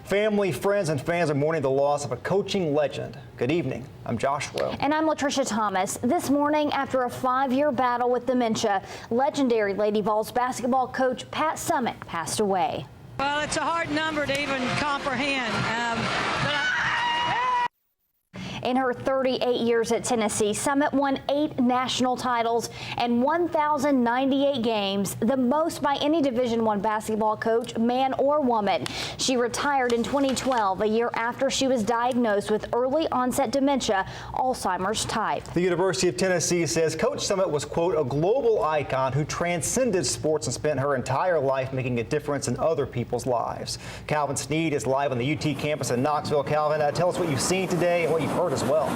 Family, friends, and fans are mourning the loss of a coaching legend. Good evening. I'm Josh Rowe. And I'm Latricia Thomas. This morning, after a 5-year battle with dementia, legendary Lady Vols basketball coach Pat Summitt passed away. Well, it's a hard number to even comprehend. In her 38 years at Tennessee, Summitt won 8 national titles and 1,098 games, the most by any Division I basketball coach, man or woman. She retired in 2012, a year after she was diagnosed with early onset dementia, Alzheimer's type. The University of Tennessee says Coach Summitt was, quote, a global icon who transcended sports and spent her entire life making a difference in other people's lives. Calvin Sneed is live on the UT campus in Knoxville. Calvin, tell us what you've seen today and what you've heard as well.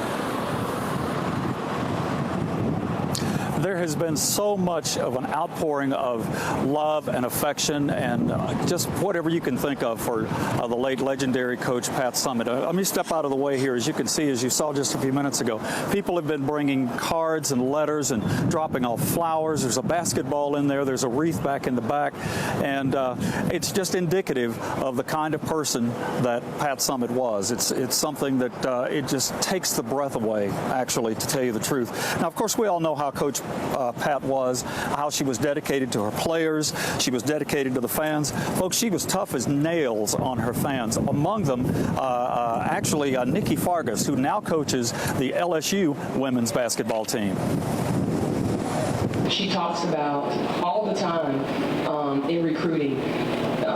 There has been so much of an outpouring of love and affection and just whatever you can think of for the late legendary coach Pat Summitt. Let me step out of the way here. As you can see, as you saw just a few minutes ago, people have been bringing cards and letters and dropping off flowers. There's a basketball in there. There's a wreath back in the back. And it's just indicative of the kind of person that Pat Summitt was. It's something that it just takes the breath away, actually, to tell you the truth. Now, of course, we all know how Coach Pat was, how she was dedicated to her players. She was dedicated to the fans. Folks, she was tough as nails on her fans. Among them, actually, Nikki Fargas, who now coaches the LSU women's basketball team. She talks about all the time in recruiting.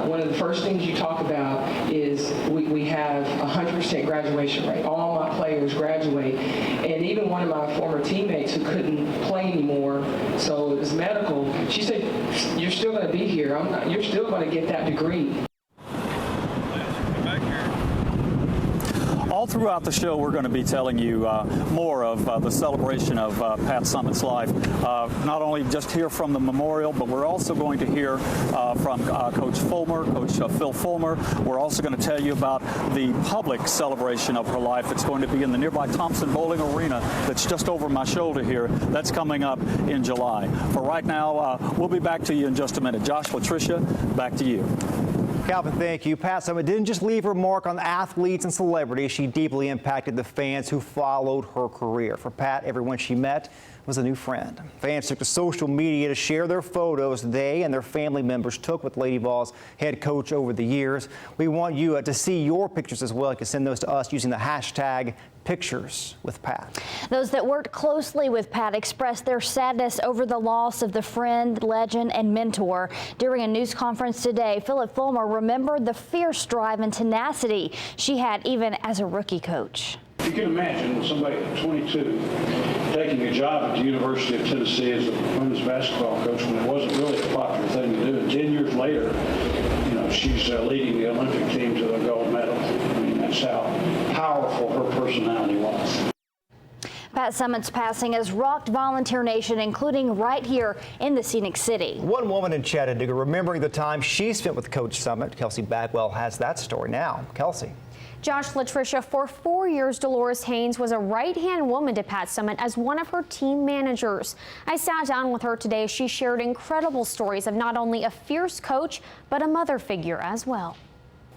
One of the first things you talk about is we have 100% graduation rate. All my players graduate. And even one of my former teammates who couldn't play anymore, so it was medical, she said, you're still going to be here. You're still going to get that degree. All throughout the show, we're going to be telling you more of the celebration of Pat Summitt's life. Not only just hear from the memorial, but we're also going to hear from Coach Fulmer, Coach Phil Fulmer. We're also going to tell you about the public celebration of her life that's going to be in the nearby Thompson Bowling Arena that's just over my shoulder here. That's coming up in July. For right now, we'll be back to you in just a minute. Josh, Latricia, back to you. Calvin, thank you. Pat Summitt didn't just leave her mark on athletes and celebrities. She deeply impacted the fans who followed her career. For Pat, everyone she met was a new friend. Fans took to social media to share their photos they and their family members took with Lady Vols head coach over the years. We want you to see your pictures as well. You can send those to us using the hashtag Pictures with Pat. Those that worked closely with Pat expressed their sadness over the loss of the friend, legend, and mentor. During a news conference today, Philip Fulmer remembered the fierce drive and tenacity she had even as a rookie coach. You can imagine somebody at 22 taking a job at the University of Tennessee as a women's basketball coach when it wasn't really a popular thing to do. And 10 years later, you know, she's leading the Olympic team to the gold medal. I mean, that's how powerful her personality was. Pat Summitt's passing has rocked Volunteer Nation, including right here in the Scenic City. One woman in Chattanooga remembering the time she spent with Coach Summitt. Kelsey Bagwell has that story now. Kelsey. Josh, Latricia, for 4 years, Dolores Haynes was a right-hand woman to Pat Summitt as one of her team managers. I sat down with her today as she shared incredible stories of not only a fierce coach, but a mother figure as well.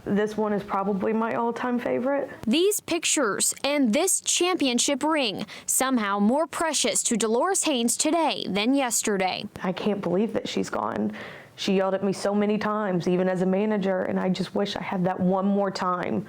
This one is probably my all-time favorite. These pictures and this championship ring, somehow more precious to Dolores Haynes today than yesterday. I can't believe that she's gone. She yelled at me so many times, even as a manager, and I just wish I had that one more time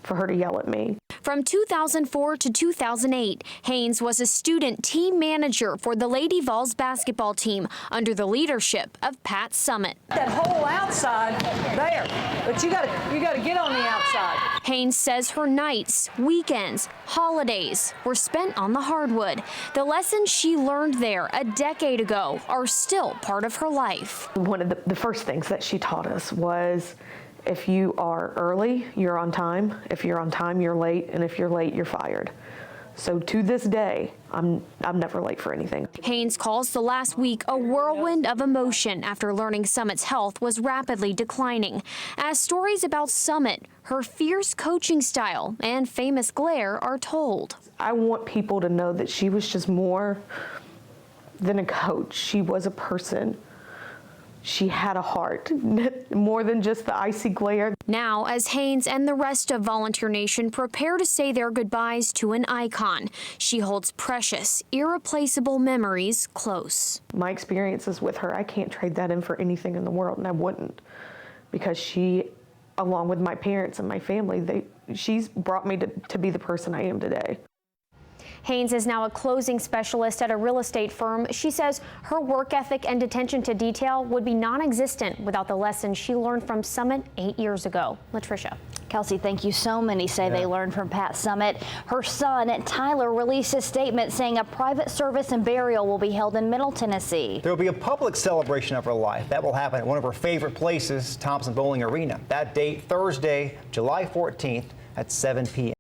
for her to yell at me. From 2004 to 2008, Haynes was a student team manager for the Lady Vols basketball team under the leadership of Pat Summitt. That whole outside there, but you gotta get on the outside. Haynes says her nights, weekends, holidays were spent on the hardwood. The lessons she learned there a decade ago are still part of her life. One of the first things that she taught us was, if you are early, you're on time. If you're on time, you're late. And if you're late, you're fired. So to this day, I'm never late for anything. Haynes calls the last week a whirlwind of emotion after learning Summitt's health was rapidly declining. As stories about Summitt, her fierce coaching style, and famous glare are told. I want people to know that she was just more than a coach. She was a person she had a heart, more than just the icy glare. Now, as Haynes and the rest of Volunteer Nation prepare to say their goodbyes to an icon, she holds precious, irreplaceable memories close. My experiences with her, I can't trade that in for anything in the world, and I wouldn't, because she, along with my parents and my family, she's brought me to be the person I am today. Haynes is now a closing specialist at a real estate firm. She says her work ethic and attention to detail would be non-existent without the lessons she learned from Summitt 8 years ago. Latricia. Kelsey, thank you. So many say they learned from Pat Summitt. Her son, Tyler, released a statement saying a private service and burial will be held in Middle Tennessee. There will be a public celebration of her life. That will happen at one of her favorite places, Thompson Bowling Arena. That date, Thursday, July 14th at 7 p.m.